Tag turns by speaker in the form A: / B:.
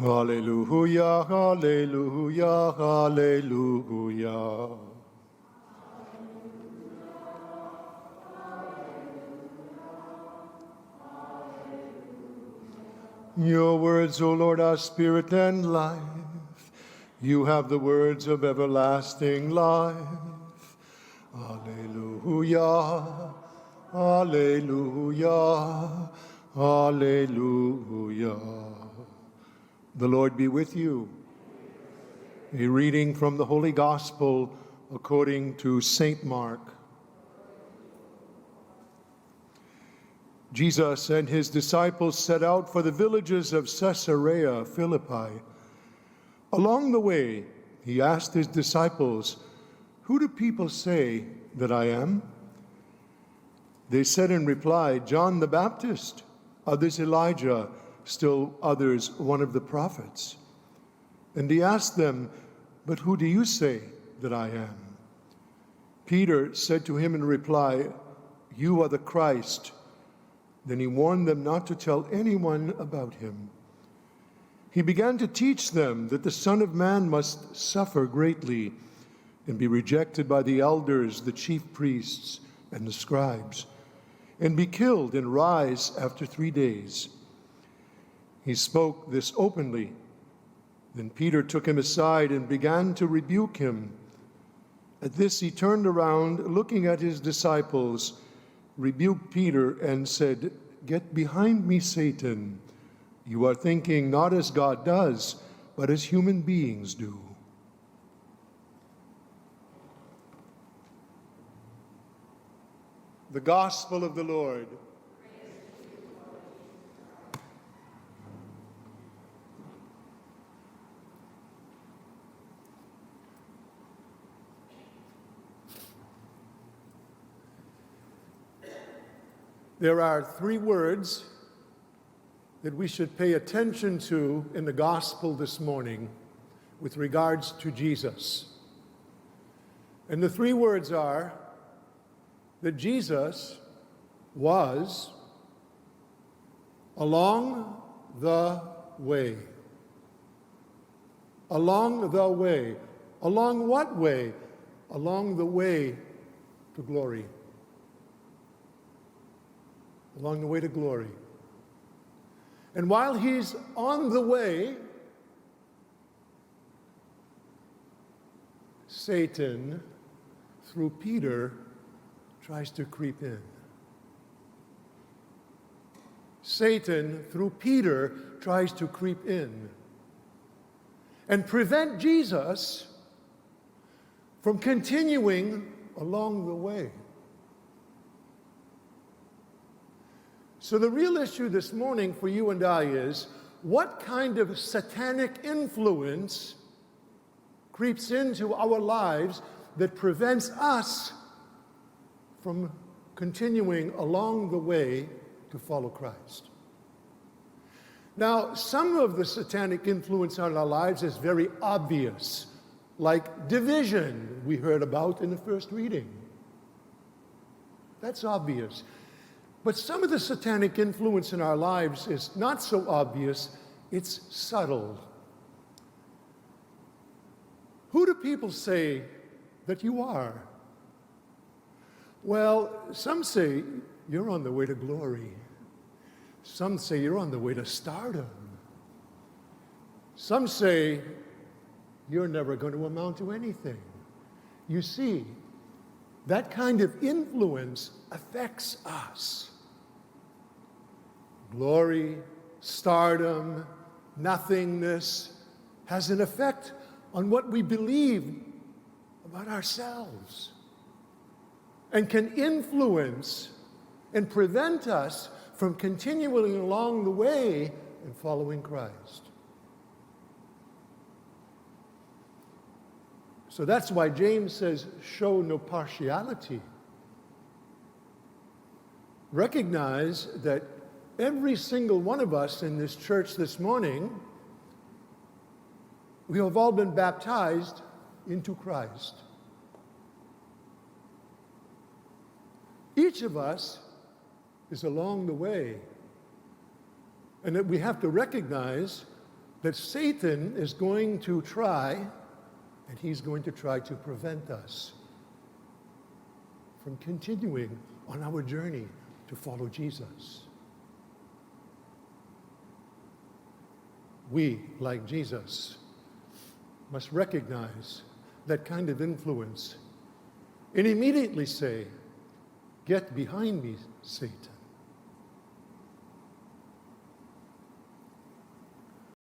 A: Hallelujah, hallelujah, hallelujah. Your words, O Lord, are spirit and life. You have the words of everlasting life. Alleluia, alleluia, alleluia. The Lord be with you. A reading from the Holy Gospel according to St. Mark. Jesus and his disciples set out for the villages of Caesarea Philippi. Along the way, he asked his disciples, "Who do people say that I am?" They said in reply, "John the Baptist, others Elijah, still others one of the prophets." And he asked them, "But who do you say that I am?" Peter said to him in reply, "You are the Christ." Then he warned them not to tell anyone about him. He began to teach them that the Son of Man must suffer greatly and be rejected by the elders, the chief priests, and the scribes, and be killed and rise after 3 days. He spoke this openly. Then Peter took him aside and began to rebuke him. At this he turned around, looking at his disciples, rebuked Peter and said, "Get behind me, Satan. You are thinking not as God does, but as human beings do." The Gospel of the Lord. There are 3 words that we should pay attention to in the Gospel this morning with regards to Jesus. And the 3 words are that Jesus was along the way. Along the way. Along what way? Along the way to glory. Along the way to glory. And while he's on the way, Satan, through Peter, tries to creep in. Satan, through Peter, tries to creep in and prevent Jesus from continuing along the way. So the real issue this morning for you and I is, what kind of satanic influence creeps into our lives that prevents us from continuing along the way to follow Christ? Now, some of the satanic influence on our lives is very obvious, like division we heard about in the first reading. That's obvious. But some of the satanic influence in our lives is not so obvious, it's subtle. Who do people say that you are? Well, some say you're on the way to glory. Some say you're on the way to stardom. Some say you're never going to amount to anything. You see, that kind of influence affects us. Glory, stardom, nothingness has an effect on what we believe about ourselves and can influence and prevent us from continuing along the way and following Christ. So that's why James says, show no partiality. Recognize that every single one of us in this church this morning, we have all been baptized into Christ. Each of us is along the way, and that we have to recognize that Satan is going to try, and he's going to try to prevent us from continuing on our journey to follow Jesus. We, like Jesus, must recognize that kind of influence and immediately say, "Get behind me, Satan."